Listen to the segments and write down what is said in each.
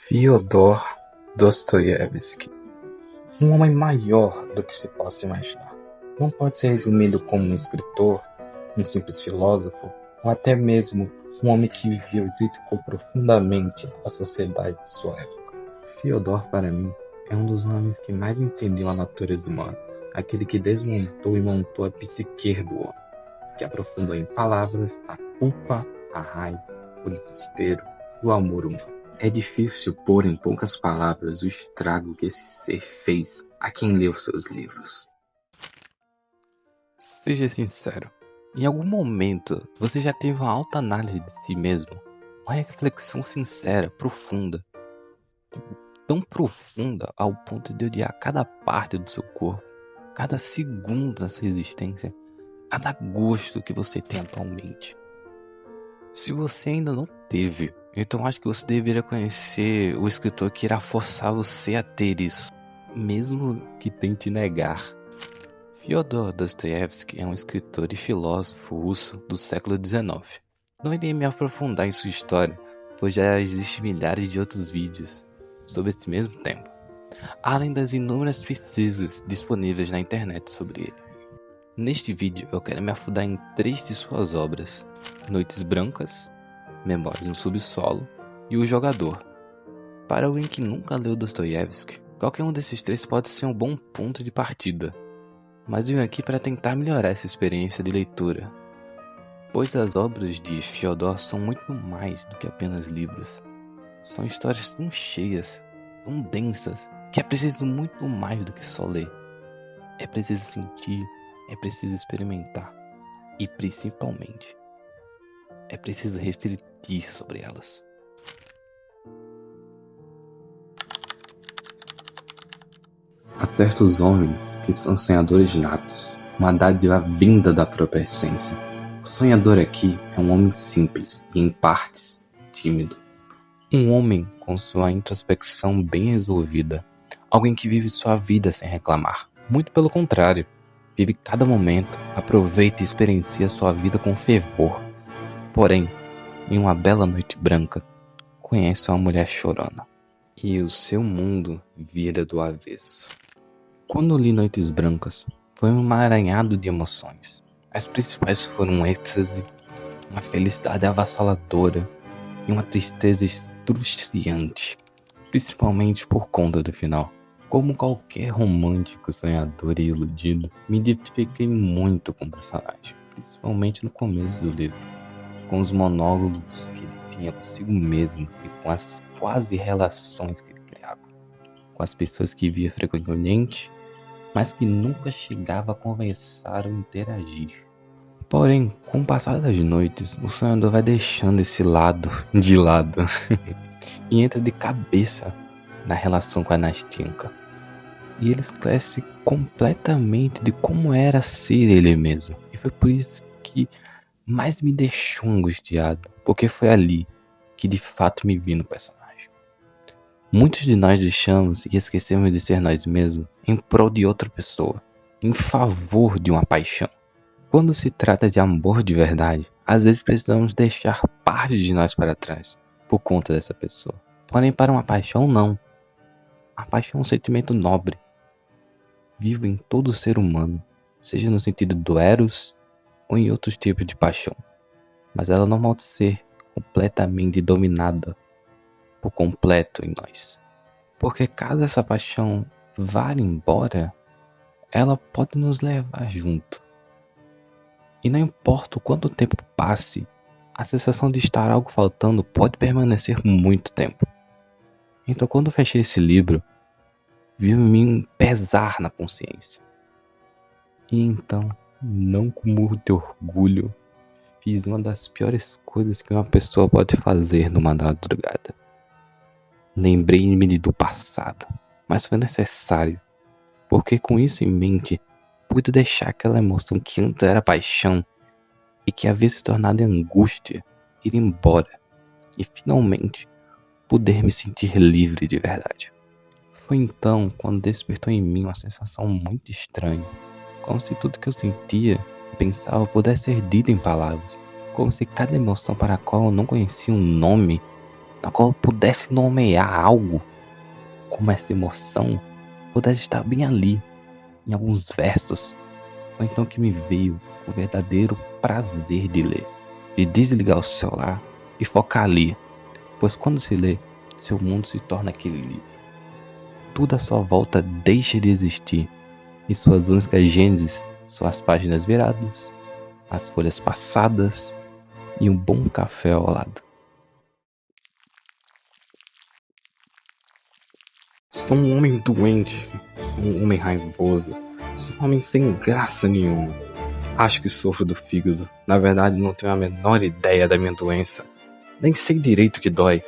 Fyodor Dostoiévski, um homem maior do que se possa imaginar. Não pode ser resumido como um escritor, um simples filósofo, ou até mesmo um homem que viveu e criticou profundamente a sociedade de sua época. Fyodor, para mim, é um dos homens que mais entendeu a natureza humana, aquele que desmontou e montou a psique do homem, que aprofundou em palavras a culpa, a raiva, o desespero e o amor humano. É difícil pôr em poucas palavras o estrago que esse ser fez a quem leu seus livros. Seja sincero, em algum momento você já teve uma autoanálise de si mesmo? Uma reflexão sincera, profunda, tão profunda ao ponto de odiar cada parte do seu corpo, cada segundo da sua existência, cada gosto que você tem atualmente. Se você ainda não teve, então acho que você deveria conhecer o escritor que irá forçar você a ter isso, mesmo que tente negar. Fyodor Dostoiévski é um escritor e filósofo russo do século XIX. Não irei me aprofundar em sua história, pois já existem milhares de outros vídeos sobre esse mesmo tema, além das inúmeras pesquisas disponíveis na internet sobre ele. Neste vídeo eu quero me afundar em 3 de suas obras: Noites Brancas, Memórias no Subsolo e O Jogador. Para alguém que nunca leu Dostoiévski, qualquer um desses 3 pode ser um bom ponto de partida, mas vim aqui para tentar melhorar essa experiência de leitura, pois as obras de Fyodor são muito mais do que apenas livros. São histórias tão cheias, tão densas, que é preciso muito mais do que só ler. É preciso sentir, é preciso experimentar e, principalmente, é preciso refletir sobre elas. Há certos homens que são sonhadores natos, uma dádiva vinda da própria essência. O sonhador aqui é um homem simples e, em partes, tímido. Um homem com sua introspecção bem resolvida. Alguém que vive sua vida sem reclamar. Muito pelo contrário. Vive cada momento, aproveita e experiencia sua vida com fervor. Porém, em uma bela noite branca, conhece uma mulher chorona. E o seu mundo vira do avesso. Quando li Noites Brancas, foi um emaranhado de emoções. As principais foram um êxtase, uma felicidade avassaladora e uma tristeza excruciante, principalmente por conta do final. Como qualquer romântico sonhador e iludido, me identifiquei muito com o personagem, principalmente no começo do livro, com os monólogos que ele tinha consigo mesmo e com as quase relações que ele criava, com as pessoas que via frequentemente, mas que nunca chegava a conversar ou interagir. Porém, com o passar das noites, o sonhador vai deixando esse lado de lado e entra de cabeça na relação com a Nastenka. E ele esclarece completamente de como era ser ele mesmo. E foi por isso que mais me deixou angustiado, porque foi ali que de fato me vi no personagem. Muitos de nós deixamos e esquecemos de ser nós mesmos em prol de outra pessoa, em favor de uma paixão. Quando se trata de amor de verdade, às vezes precisamos deixar parte de nós para trás, por conta dessa pessoa. Porém, para uma paixão, não. A paixão é um sentimento nobre, vivo em todo ser humano, seja no sentido do eros ou em outros tipos de paixão. Mas ela não pode ser completamente dominada por completo em nós. Porque caso essa paixão vá embora, ela pode nos levar junto. E não importa o quanto tempo passe, a sensação de estar algo faltando pode permanecer muito tempo. Então, quando eu fechei esse livro, vi em mim um pesar na consciência. E então, não com murro de orgulho, fiz uma das piores coisas que uma pessoa pode fazer numa madrugada. Lembrei-me do passado, mas foi necessário, porque com isso em mente, pude deixar aquela emoção que antes era paixão e que havia se tornado angústia ir embora e finalmente poder me sentir livre de verdade. Foi então quando despertou em mim uma sensação muito estranha, como se tudo que eu sentia e pensava pudesse ser dito em palavras, como se cada emoção para a qual eu não conhecia um nome na qual eu pudesse nomear algo como essa emoção, pudesse estar bem ali, em alguns versos. Foi então que me veio o verdadeiro prazer de ler, de desligar o celular e focar ali, pois quando se lê, seu mundo se torna aquele livro. Tudo à sua volta deixa de existir e suas únicas gênesis são as páginas viradas, as folhas passadas e um bom café ao lado. Sou um homem doente, sou um homem raivoso, sou um homem sem graça nenhuma. Acho que sofro do fígado. Na verdade, não tenho a menor ideia da minha doença. Nem sei direito o que dói.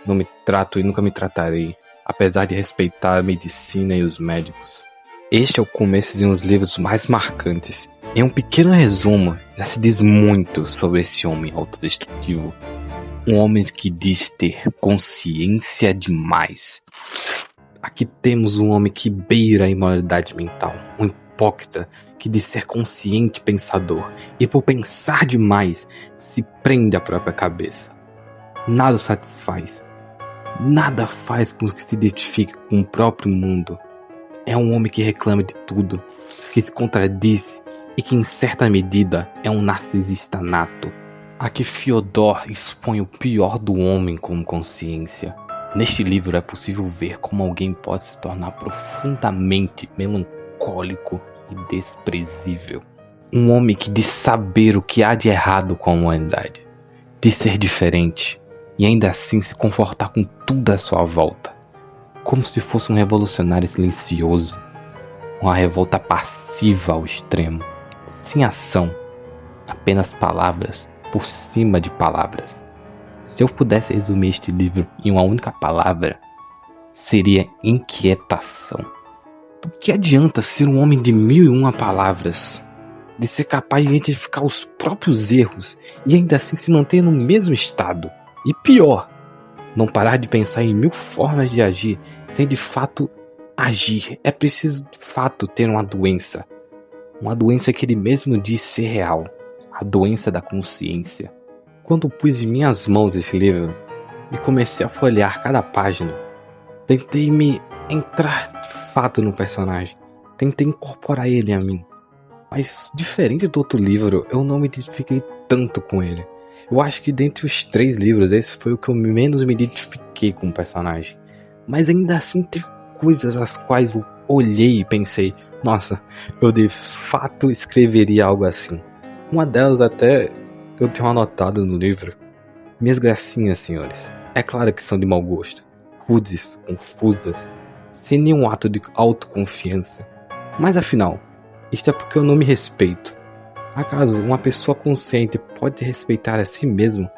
Não me trato e nunca me tratarei, apesar de respeitar a medicina e os médicos. Este é o começo de um dos livros mais marcantes. Em um pequeno resumo, já se diz muito sobre esse homem autodestrutivo. Um homem que diz ter consciência demais. Aqui temos um homem que beira a imoralidade mental, um hipócrita que diz ser consciente e pensador, e por pensar demais, se prende à própria cabeça. Nada o satisfaz, nada faz com que se identifique com o próprio mundo. É um homem que reclama de tudo, que se contradiz e que em certa medida é um narcisista nato. Aqui Fyodor expõe o pior do homem como consciência. Neste livro é possível ver como alguém pode se tornar profundamente melancólico e desprezível. Um homem que diz saber o que há de errado com a humanidade, de ser diferente e ainda assim se confortar com tudo à sua volta, como se fosse um revolucionário silencioso, uma revolta passiva ao extremo, sem ação, apenas palavras por cima de palavras. Se eu pudesse resumir este livro em uma única palavra, seria inquietação. Do que adianta ser um homem de 1001 palavras, de ser capaz de identificar os próprios erros e ainda assim se manter no mesmo estado? E pior, não parar de pensar em 1000 formas de agir sem de fato agir. É preciso de fato ter uma doença que ele mesmo diz ser real, a doença da consciência. Quando pus em minhas mãos esse livro e comecei a folhear cada página, tentei me entrar de fato no personagem, tentei incorporar ele a mim. Mas diferente do outro livro, eu não me identifiquei tanto com ele. Eu acho que dentre os 3 livros, esse foi o que eu menos me identifiquei com o personagem. Mas ainda assim tem coisas as quais eu olhei e pensei, nossa, eu de fato escreveria algo assim. Uma delas até eu tenho anotado no livro. Minhas gracinhas, senhores, é claro que são de mau gosto, rudes, confusas, sem nenhum ato de autoconfiança. Mas afinal, isto é porque eu não me respeito. Acaso uma pessoa consciente pode respeitar a si mesmo,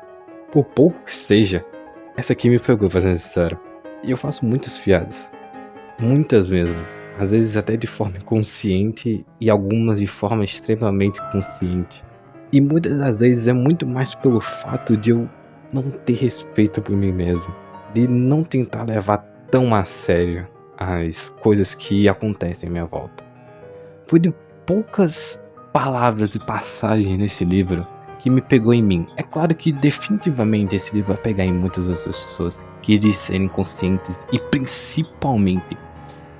por pouco que seja? Essa aqui me pegou, pra ser sincero. E eu faço muitas piadas. Muitas mesmo. Às vezes até de forma inconsciente e algumas de forma extremamente consciente. E muitas das vezes é muito mais pelo fato de eu não ter respeito por mim mesmo. De não tentar levar tão a sério as coisas que acontecem à minha volta. Foi de poucas palavras e passagens nesse livro que me pegou em mim. É claro que definitivamente esse livro vai pegar em muitas outras pessoas que dizem serem conscientes e principalmente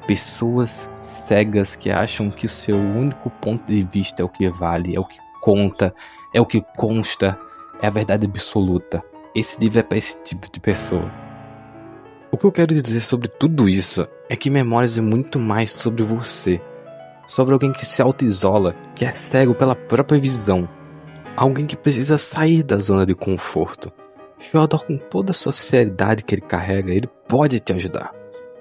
pessoas cegas que acham que o seu único ponto de vista é o que vale, é o que conta, é o que consta, é a verdade absoluta. Esse livro é para esse tipo de pessoa. O que eu quero dizer sobre tudo isso é que Memórias é muito mais sobre você, sobre alguém que se auto-isola, que é cego pela própria visão, alguém que precisa sair da zona de conforto. Fyodor, com toda a sua sinceridade que ele carrega, ele pode te ajudar.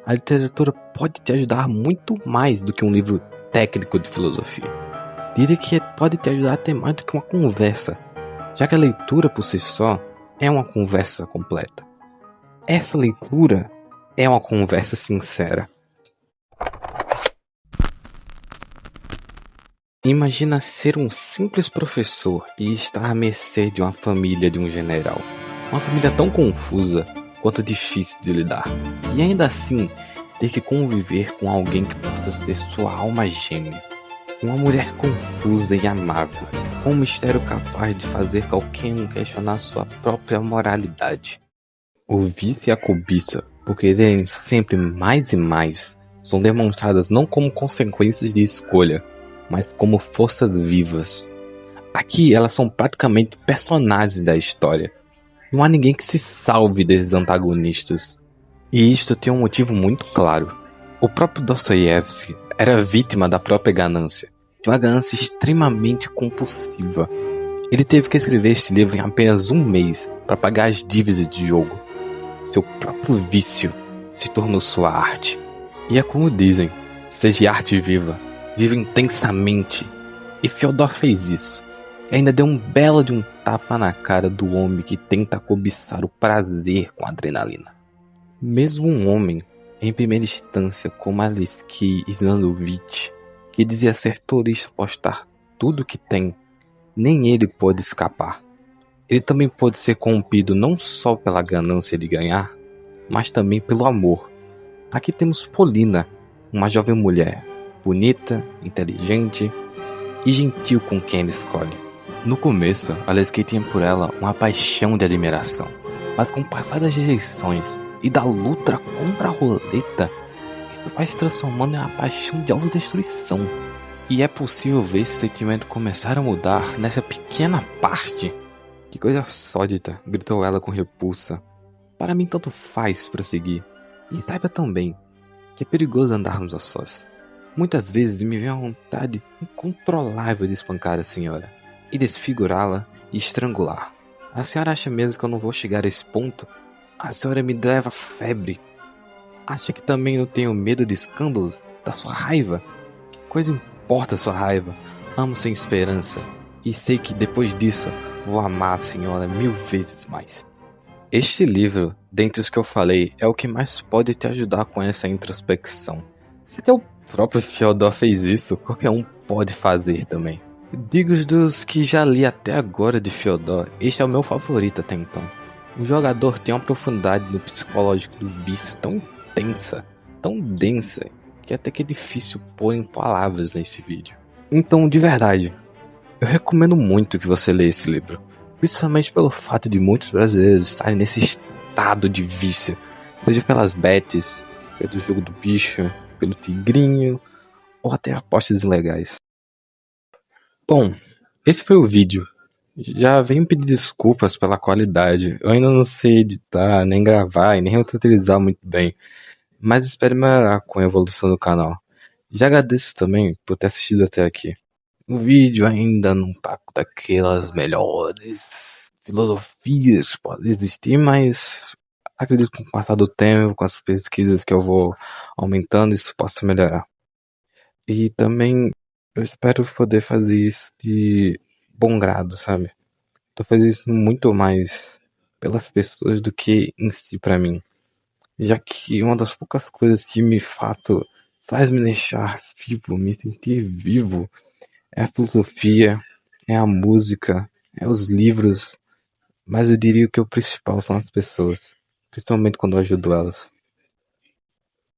A literatura pode te ajudar muito mais do que um livro técnico de filosofia. Diria que pode te ajudar até mais do que uma conversa, já que a leitura por si só é uma conversa completa. Essa leitura é uma conversa sincera. Imagina ser um simples professor e estar à mercê de uma família de um general. Uma família tão confusa quanto difícil de lidar. E ainda assim, ter que conviver com alguém que possa ser sua alma gêmea. Uma mulher confusa e amável, com um mistério capaz de fazer qualquer um questionar sua própria moralidade. O vício e a cobiça, por quererem sempre mais e mais, são demonstradas não como consequências de escolha, mas como forças vivas. Aqui elas são praticamente personagens da história. Não há ninguém que se salve desses antagonistas. E isto tem um motivo muito claro. O próprio Dostoiévski era vítima da própria ganância, de uma ganância extremamente compulsiva. Ele teve que escrever esse livro em apenas um mês para pagar as dívidas de jogo. Seu próprio vício se tornou sua arte. E é como dizem, seja arte viva, viva intensamente. E Fyodor fez isso. E ainda deu um belo de um tapa na cara do homem que tenta cobiçar o prazer com a adrenalina. Mesmo um homem, em primeira instância, como Aleksei Svanovich, que dizia ser turista postar tudo que tem, nem ele pôde escapar. Ele também pode ser corrompido não só pela ganância de ganhar, mas também pelo amor. Aqui temos Polina, uma jovem mulher, bonita, inteligente e gentil com quem ele escolhe. No começo, Aleksei tinha por ela uma paixão de admiração, mas com o passar das rejeições e da luta contra a roleta, isso vai se transformando em uma paixão de autodestruição. E é possível ver esse sentimento começar a mudar nessa pequena parte. Que coisa sórdida, gritou ela com repulsa. Para mim tanto faz prosseguir. E saiba também que é perigoso andarmos a sós. Muitas vezes me vem a vontade incontrolável de espancar a senhora, e desfigurá-la e estrangular. A senhora acha mesmo que eu não vou chegar a esse ponto? A senhora me leva febre. Acha que também não tenho medo de escândalos? Da sua raiva? Que coisa importa a sua raiva? Amo sem esperança. E sei que depois disso vou amar a senhora 1000 vezes mais. Este livro, dentre os que eu falei, é o que mais pode te ajudar com essa introspecção. Se até o próprio Fyodor fez isso, qualquer um pode fazer também. Digo dos que já li até agora de Fyodor, este é o meu favorito até então. O jogador tem uma profundidade no psicológico do vício tão intensa, tão densa, que até que é difícil pôr em palavras nesse vídeo. Então, de verdade, eu recomendo muito que você leia esse livro, principalmente pelo fato de muitos brasileiros estarem nesse estado de vício, seja pelas bets, pelo jogo do bicho, pelo tigrinho, ou até apostas ilegais. Bom, esse foi o vídeo. Já venho pedir desculpas pela qualidade. Eu ainda não sei editar, nem gravar e nem roteirizar muito bem, mas espero melhorar com a evolução do canal. Já agradeço também por ter assistido até aqui. O vídeo ainda não tá daquelas melhores filosofias que podem existir, mas acredito que com o passar do tempo, com as pesquisas que eu vou aumentando, isso possa melhorar. E também eu espero poder fazer isso de bom grado, sabe? Tô fazendo isso muito mais pelas pessoas do que em si pra mim. Já que uma das poucas coisas que me fato faz me deixar vivo, me sentir vivo, é a filosofia, é a música, é os livros, mas eu diria que o principal são as pessoas, principalmente quando eu ajudo elas.